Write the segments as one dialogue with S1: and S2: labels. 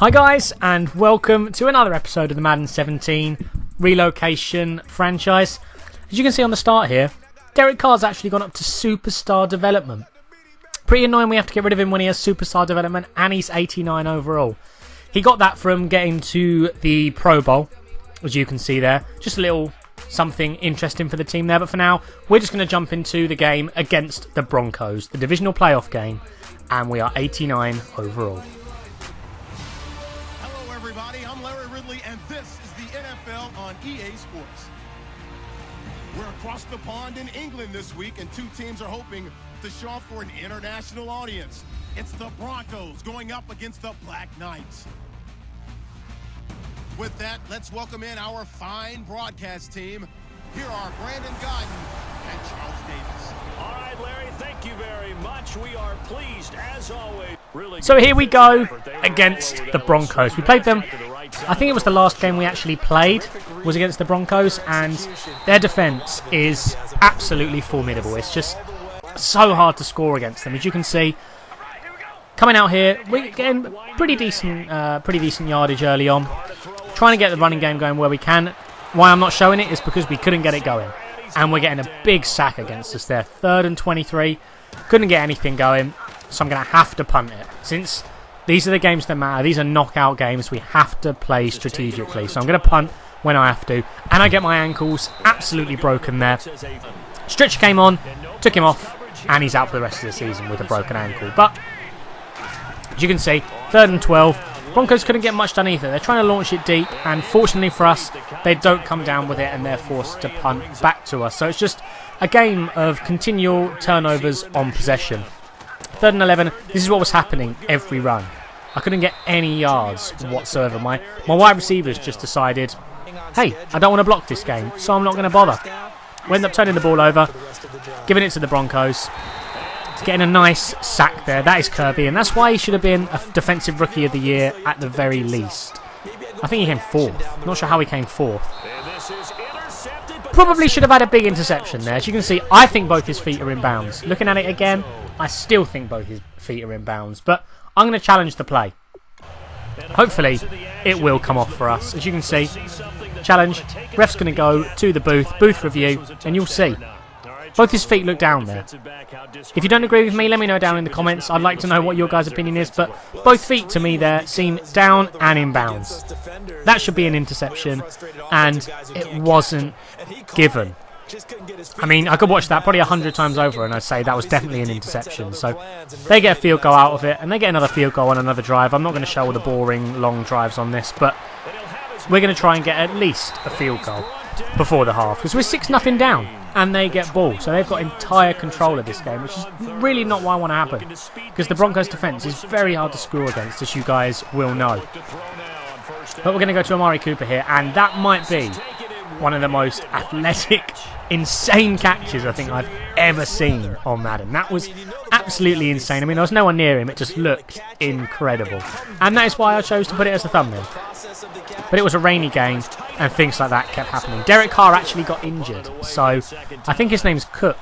S1: Hi guys, and welcome to another episode of the Madden 17 relocation franchise. As you can see on the start here, Derek Carr's actually gone up to superstar development. Pretty annoying we have to get rid of him when he has superstar development and he's 89 overall. He got that from getting to the Pro Bowl, as you can see there. Just a little something interesting for the team there, but for now, we're just going to jump into the game against the Broncos, the divisional playoff game, and we are 89 overall.
S2: And this is the NFL on EA Sports. We're across the pond in England this week, and two teams are hoping to show off for an international audience. It's the Broncos going up against the Black Knights. With that, let's welcome in our fine broadcast team. Here are Brandon Gaudin and Charles Davis.
S3: All right, Larry, thank you very much. We are pleased, as always.
S1: So here we go against the Broncos. We played them, I think it was the last game we actually played was against the Broncos, and their defense is absolutely formidable. It's just so hard to score against them. As you can see, coming out here, we're getting pretty decent yardage early on. Trying to get the running game going where we can. Why I'm not showing it is because we couldn't get it going. And we're getting a big sack against us there. 3rd and 23. Couldn't get anything going. So I'm going to have to punt it. Since these are the games that matter. These are knockout games. We have to play strategically. So I'm going to punt when I have to. And I get my ankles absolutely broken there. Stretcher came on. Took him off. And he's out for the rest of the season with a broken ankle. But as you can see, 3rd and 12. Broncos couldn't get much done either. They're trying to launch it deep, and fortunately for us, they don't come down with it and they're forced to punt back to us. So it's just a game of continual turnovers on possession. 3rd and 11, this is what was happening every run. I couldn't get any yards whatsoever. My wide receivers just decided, hey, I don't want to block this game, so I'm not going to bother. We end up turning the ball over, giving it to the Broncos. Getting a nice sack there. That is Kirby, and that's why he should have been a Defensive Rookie of the Year at the very least. I think he came 4th. Not sure how he came 4th. Probably should have had a big interception there. As you can see, I think both his feet are in bounds. Looking at it again, I still think both his feet are in bounds, but I'm going to challenge the play. Hopefully, it will come off for us. As you can see, challenge. Ref's going to go to the booth review, and you'll see. Both his feet look down there. If you don't agree with me, let me know down in the comments. I'd like to know what your guys' opinion is, but both feet to me there seem down and in bounds. That should be an interception, and it wasn't given. I mean, I could watch that probably 100 times over and I'd say that was definitely an interception. So they get a field goal out of it, and they get another field goal on another drive. I'm not going to show all the boring long drives on this, but we're going to try and get at least a field goal before the half, because we're 6-0 down and they get ball, so they've got entire control of this game, which is really not what I want to happen, because the Broncos defense is very hard to score against, as you guys will know. But we're going to go to Amari Cooper here, and that might be one of the most athletic, insane catches I think I've ever seen on Madden. That was absolutely insane. I mean, there was no one near him. It just looked incredible, and that is why I chose to put it as the thumbnail. But it was a rainy game, and things like that kept happening. Derek Carr actually got injured, so I think his name's Cook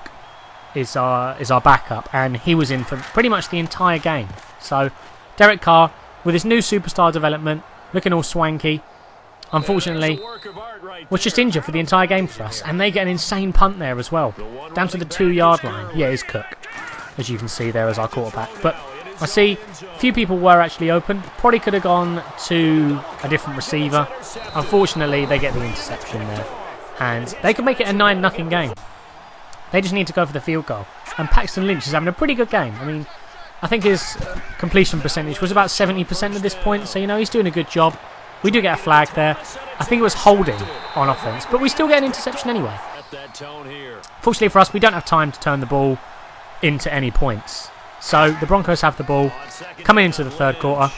S1: is our backup, and he was in for pretty much the entire game. So Derek Carr, with his new superstar development, looking all swanky, unfortunately was just injured for the entire game for us, and they get an insane punt there as well, down to the 2-yard line. Yeah, it's Cook, as you can see there as our quarterback. But I see a few people were actually open. Probably could have gone to a different receiver. Unfortunately, they get the interception there, and they could make it a 9-0 game. They just need to go for the field goal. And Paxton Lynch is having a pretty good game. I mean, I think his completion percentage was about 70% at this point, so, you know, he's doing a good job. We do get a flag there. I think it was holding on offense, but we still get an interception anyway. Fortunately for us, we don't have time to turn the ball into any points. So the Broncos have the ball coming into the 3rd quarter.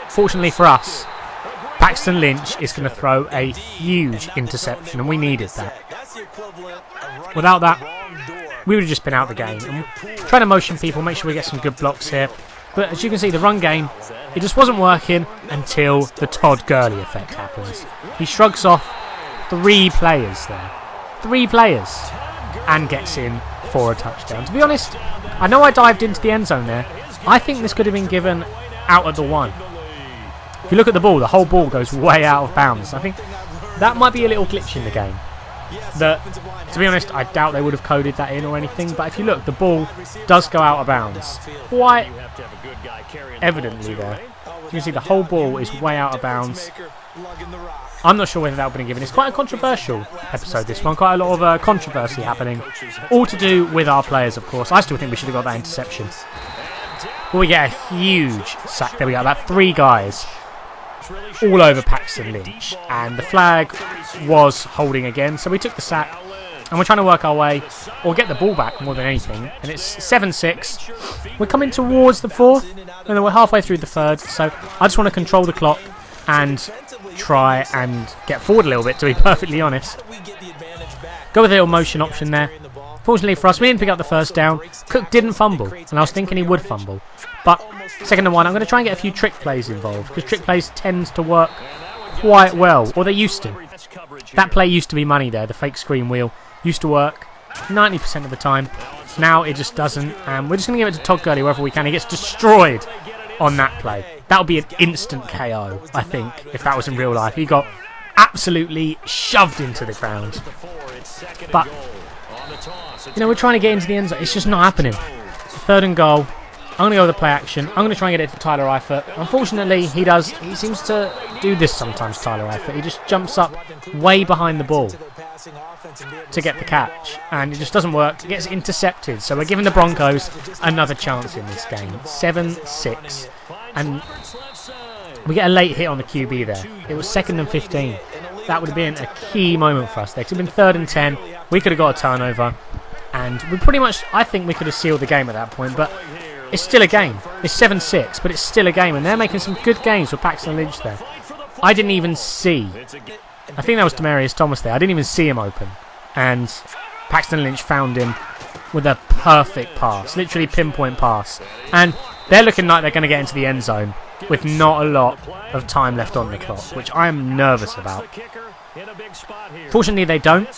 S1: Fortunately for us, Paxton Lynch is going to throw a huge interception, and we needed that. Without that, we would have just been out of the game. And trying to motion people, make sure we get some good blocks here. But as you can see, the run game, it just wasn't working until the Todd Gurley effect happens. He shrugs off 3 players there. 3 players. And gets in for a touchdown. To be honest, I know I dived into the end zone there. I think this could have been given out at the 1. If you look at the ball, the whole ball goes way out of bounds. I think that might be a little glitch in the game. That, to be honest, I doubt they would have coded that in or anything. But if you look, the ball does go out of bounds quite evidently there. You can see the whole ball is way out of bounds. I'm not sure whether that would have been given. It's quite a controversial episode, this one. Quite a lot of controversy happening. All to do with our players, of course. I still think we should have got that interception. But we get a huge sack. There we go. About 3 guys all over Paxton Lynch. And the flag was holding again. So we took the sack. And we're trying to work our way, or get the ball back more than anything. And it's 7-6. We're coming towards the 4th. And then we're halfway through the 3rd. So I just want to control the clock and try and get forward a little bit, to be perfectly honest. Go with a little motion option there. Fortunately for us, we didn't pick up the first down. Cook didn't fumble, and I was thinking he would fumble. But 2nd and 1, I'm going to try and get a few trick plays involved, because trick plays tend to work quite well, or they used to. That play used to be money there, the fake screen wheel. Used to work 90% of the time. Now it just doesn't, and we're just going to give it to Todd Gurley wherever we can. He gets destroyed on that play. That would be an instant KO, I think, if that was in real life. He got absolutely shoved into the ground. But, you know, we're trying to get into the end zone. It's just not happening. 3rd and goal. I'm going to go with the play action. I'm going to try and get it to Tyler Eifert. Unfortunately, he seems to do this sometimes, Tyler Eifert. He just jumps up way behind the ball to get the catch, and it just doesn't work. It gets intercepted, so we're giving the Broncos another chance in this game. 7-6, and we get a late hit on the QB there. It was 2nd and 15. That would have been a key moment for us there. It would have been 3rd and 10. We could have got a turnover, and we pretty much, I think we could have sealed the game at that point, but it's still a game. It's 7-6, but it's still a game, and they're making some good games with Paxton Lynch there. I didn't even see, I think that was Demaryius Thomas there. I didn't even see him open, and Paxton Lynch found him with a perfect pass, literally pinpoint pass. And they're looking like they're going to get into the end zone with not a lot of time left on the clock, which I am nervous about. Fortunately, they don't,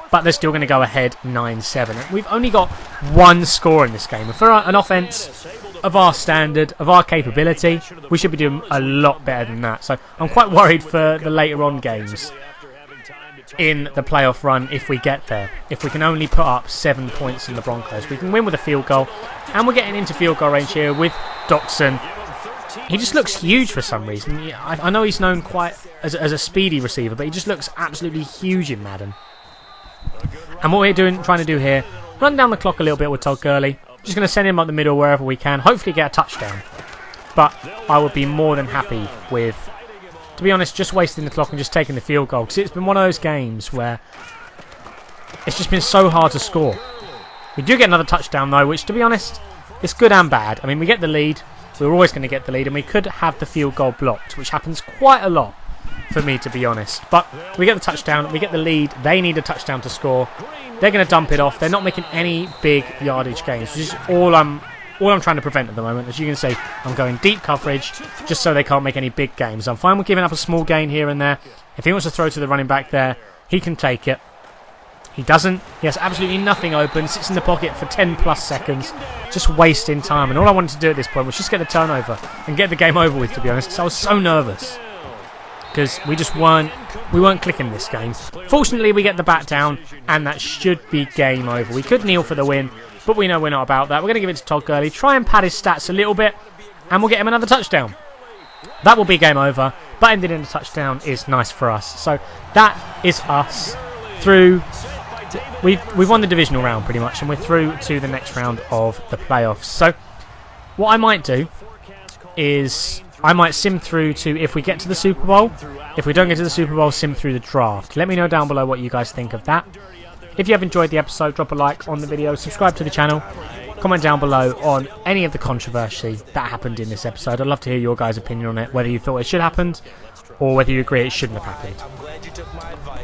S1: but they're still going to go ahead 9-7. We've only got 1 score in this game. And for an offense of our standard, of our capability, we should be doing a lot better than that. So I'm quite worried for the later on games in the playoff run if we get there. If we can only put up 7 points in the Broncos, we can win with a field goal. And we're getting into field goal range here with Doxson. He just looks huge for some reason. I know he's known quite as a speedy receiver, but he just looks absolutely huge in Madden. And what we're trying to do here, run down the clock a little bit with Todd Gurley. Just going to send him up the middle wherever we can. Hopefully get a touchdown. But I would be more than happy with, to be honest, just wasting the clock and just taking the field goal. Because it's been one of those games where it's just been so hard to score. We do get another touchdown though, which to be honest, it's good and bad. I mean, we get the lead. We were always going to get the lead, and we could have the field goal blocked, which happens quite a lot for me, to be honest. But we get the touchdown, we get the lead. They need a touchdown to score. They're going to dump it off. They're not making any big yardage gains, which is all I'm trying to prevent at the moment. As you can see, I'm going deep coverage just so they can't make any big gains. I'm fine with giving up a small gain here and there. If he wants to throw to the running back there, he can take it. He doesn't. He has absolutely nothing open. Sits in the pocket for 10 plus seconds. Just wasting time. And all I wanted to do at this point was just get the turnover and get the game over with, to be honest. Because I was so nervous. Because we weren't clicking this game. Fortunately, we get the bat down. And that should be game over. We could kneel for the win. But we know we're not about that. We're going to give it to Todd Gurley. Try and pad his stats a little bit. And we'll get him another touchdown. That will be game over. But ending in a touchdown is nice for us. So that is us through. We've won the divisional round pretty much, and we're through to the next round of the playoffs. So what I might do is I might sim through to, if we get to the Super Bowl. If we don't get to the Super Bowl, sim through the draft. Let me know down below what you guys think of that. If you have enjoyed the episode, drop a like on the video, subscribe to the channel, comment down below on any of the controversy that happened in this episode. I'd love to hear your guys' opinion on it, whether you thought it should have happened or whether you agree it shouldn't have happened.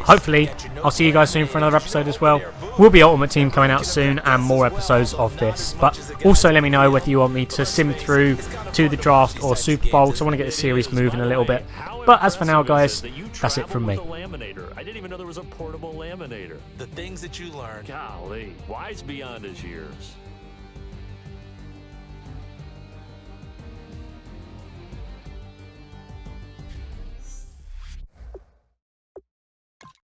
S1: Hopefully, I'll see you guys soon for another episode as well. Will be Ultimate Team coming out soon and more episodes of this. But also let me know whether you want me to sim through to the draft or Super Bowl, because I want to get the series moving a little bit. But as for now, guys, that's it from me.
S3: I didn't even know there was a portable laminator.
S4: The things that you learn.
S3: Golly, wise beyond his years.